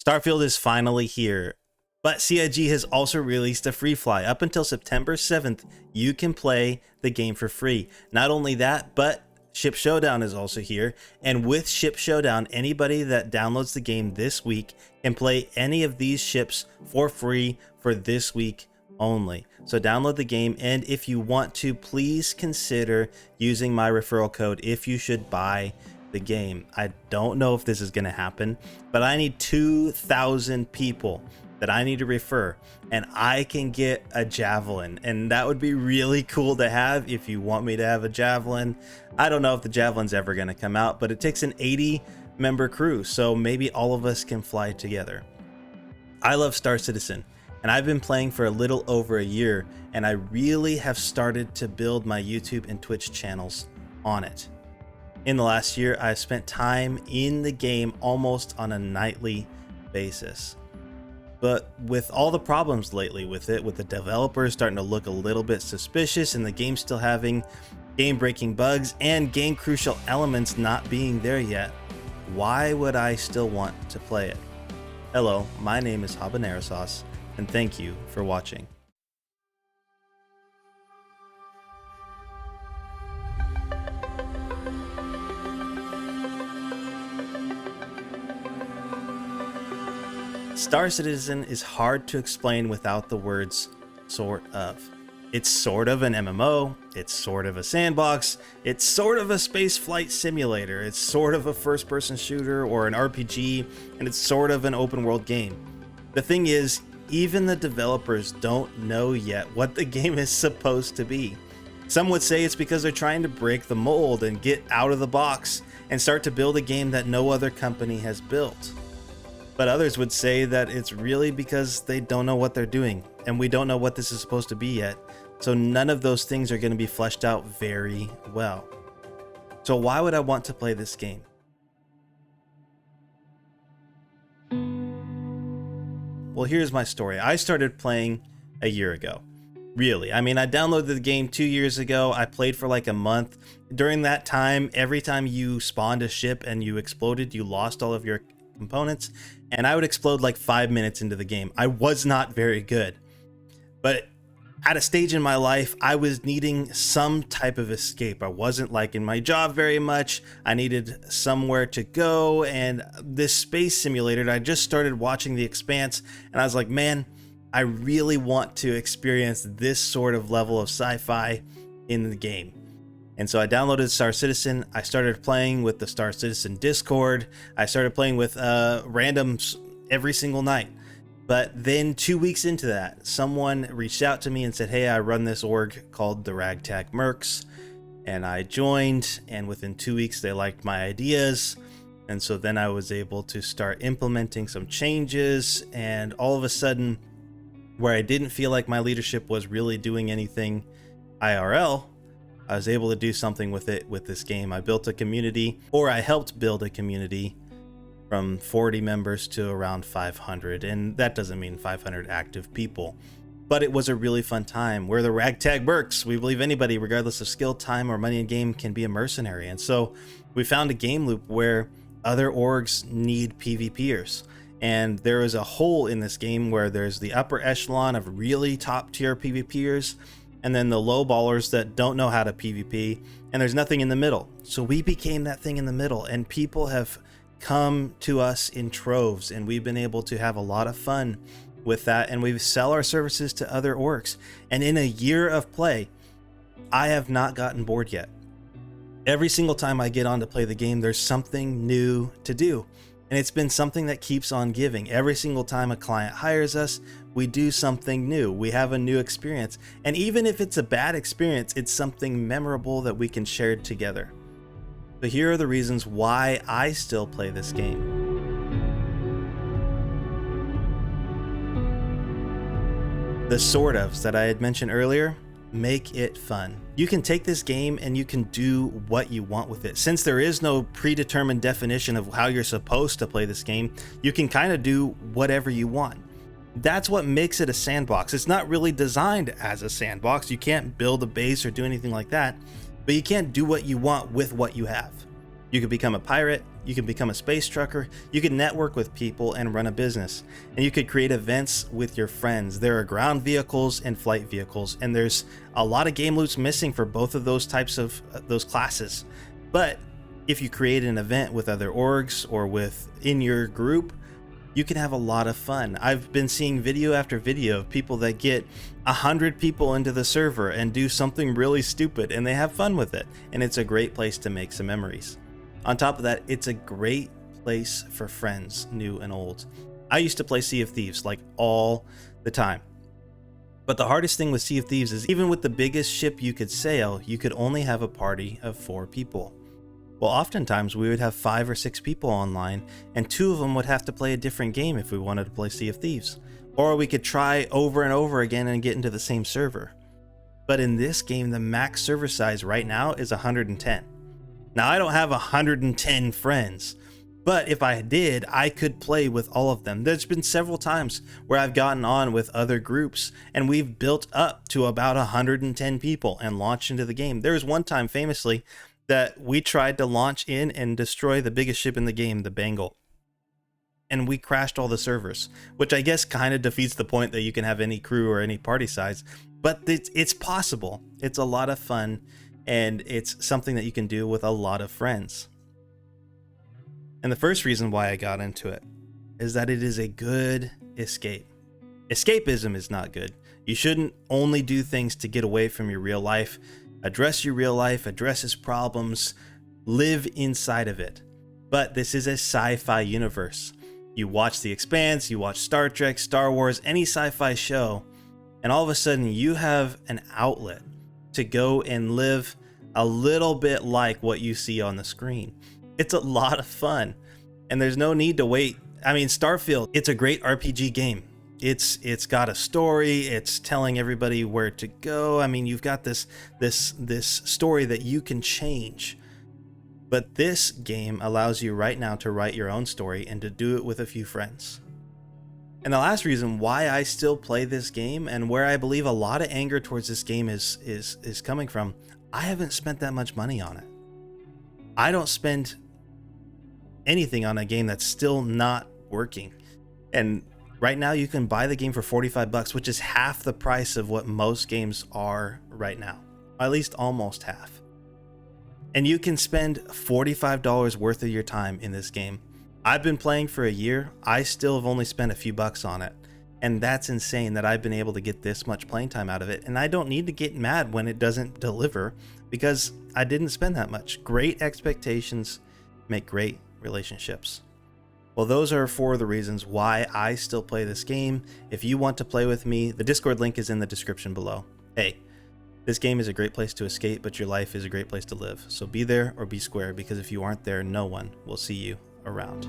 Starfield is finally here, but CIG has also released a free fly. Up until September 7th, you can play the game for free. Not only that, but Ship Showdown is also here, and with Ship Showdown, anybody that downloads the game this week can play any of these ships for free for this week only. So download the game, and if you want to, please consider using my referral code if you should buy the game. I don't know if this is going to happen, but I need 2,000 people that I need to refer, and I can get a javelin, and that would be really cool to have if you want me to have a javelin. I don't know if the javelin's ever going to come out, but it takes an 80-member crew, so maybe all of us can fly together. I love Star Citizen, and I've been playing for a little over a year, and I really have started to build my YouTube and Twitch channels on it. In the last year, I've spent time in the game almost on a nightly basis. But with all the problems lately with it, with the developers starting to look a little bit suspicious and the game still having game-breaking bugs and game-crucial elements not being there yet, why would I still want to play it? Hello, my name is Habanero Sauce, and thank you for watching. Star Citizen is hard to explain without the words "sort of." It's sort of an MMO, it's sort of a sandbox, it's sort of a space flight simulator, it's sort of a first-person shooter or an RPG, and it's sort of an open-world game. The thing is, even the developers don't know yet what the game is supposed to be. Some would say it's because they're trying to break the mold and get out of the box and start to build a game that no other company has built. But others would say that it's really because they don't know what they're doing, and we don't know what this is supposed to be yet, so none of those things are going to be fleshed out very well. So why would I want to play this game? Well, here's my story. I started playing a year ago. Really, I mean, I downloaded the game 2 years ago. I played for like a month. During that time, every time you spawned a ship and you exploded, you lost all of your components, and I would explode like 5 minutes into the game. I was not very good, but at a stage in my life, I was needing some type of escape. I wasn't liking my job very much. I needed somewhere to go, and this space simulator, I just started watching The Expanse, and I was like, man, I really want to experience this sort of level of sci-fi in the game. And so I downloaded Star Citizen. I started playing with the Star Citizen Discord. I started playing with randoms every single night. But then 2 weeks into that, someone reached out to me and said, hey, I run this org called the Ragtag Mercs. And I joined, and within 2 weeks, they liked my ideas. And so then I was able to start implementing some changes. And all of a sudden, where I didn't feel like my leadership was really doing anything IRL, I was able to do something with it with this game. I built a community, or I helped build a community from 40 members to around 500. And that doesn't mean 500 active people, but it was a really fun time. We're the Ragtag Mercs. We believe anybody, regardless of skill, time, or money in game, can be a mercenary. And so we found a game loop where other orgs need PvPers. And there is a hole in this game where there's the upper echelon of really top tier PvPers, and then the low ballers that don't know how to PvP, and there's nothing in the middle. So we became that thing in the middle, and people have come to us in troves, and we've been able to have a lot of fun with that, and we sell our services to other orgs. And in a year of play, I have not gotten bored yet. Every single time I get on to play the game, there's something new to do. And it's been something that keeps on giving. Every single time a client hires us, we do something new. We have a new experience. And even if it's a bad experience, it's something memorable that we can share together. But here are the reasons why I still play this game. The sort ofs that I had mentioned earlier make it fun. You can take this game and you can do what you want with it. Since there is no predetermined definition of how you're supposed to play this game, you can kind of do whatever you want. That's what makes it a sandbox. It's not really designed as a sandbox. You can't build a base or do anything like that, but you can't do what you want with what you have. You could become a pirate, you can become a space trucker, you can network with people and run a business, and you could create events with your friends. There are ground vehicles and flight vehicles, and there's a lot of game loops missing for both of those types of those classes. But if you create an event with other orgs or in your group, you can have a lot of fun. I've been seeing video after video of people that get 100 people into the server and do something really stupid, and they have fun with it, and it's a great place to make some memories. On top of that, it's a great place for friends, new and old. I used to play Sea of Thieves like all the time. But the hardest thing with Sea of Thieves is even with the biggest ship you could sail, you could only have a party of 4 people. Well, oftentimes we would have 5 or 6 people online, and 2 of them would have to play a different game if we wanted to play Sea of Thieves. Or we could try over and over again and get into the same server. But in this game, the max server size right now is 110. Now, I don't have 110 friends, but if I did, I could play with all of them. There's been several times where I've gotten on with other groups, and we've built up to about 110 people and launched into the game. There was one time, famously, that we tried to launch in and destroy the biggest ship in the game, the Bengal. And we crashed all the servers, which I guess kind of defeats the point that you can have any crew or any party size, but it's possible. It's a lot of fun, and it's something that you can do with a lot of friends. And the first reason why I got into it is that it is a good escape. Escapism is not good. You shouldn't only do things to get away from your real life. Address your real life, address its problems, live inside of it. But this is a sci-fi universe. You watch The Expanse, you watch Star Trek, Star Wars, any sci-fi show, and all of a sudden you have an outlet to go and live a little bit like what you see on the screen. It's a lot of fun, and there's no need to wait. I mean, Starfield, it's a great RPG game. It's got a story. It's telling everybody where to go. I mean, you've got this story that you can change. But this game allows you right now to write your own story and to do it with a few friends. And the last reason why I still play this game, and where I believe a lot of anger towards this game is coming from, I haven't spent that much money on it. I don't spend anything on a game that's still not working. And right now you can buy the game for $45, which is half the price of what most games are right now. At least almost half. And you can spend $45 worth of your time in this game. I've been playing for a year. I still have only spent a few bucks on it. And that's insane that I've been able to get this much playing time out of it. And I don't need to get mad when it doesn't deliver, because I didn't spend that much. Great expectations make great relationships. Well, those are 4 of the reasons why I still play this game. If you want to play with me, the Discord link is in the description below. Hey, this game is a great place to escape, but your life is a great place to live. So be there or be square, because if you aren't there, no one will see you around.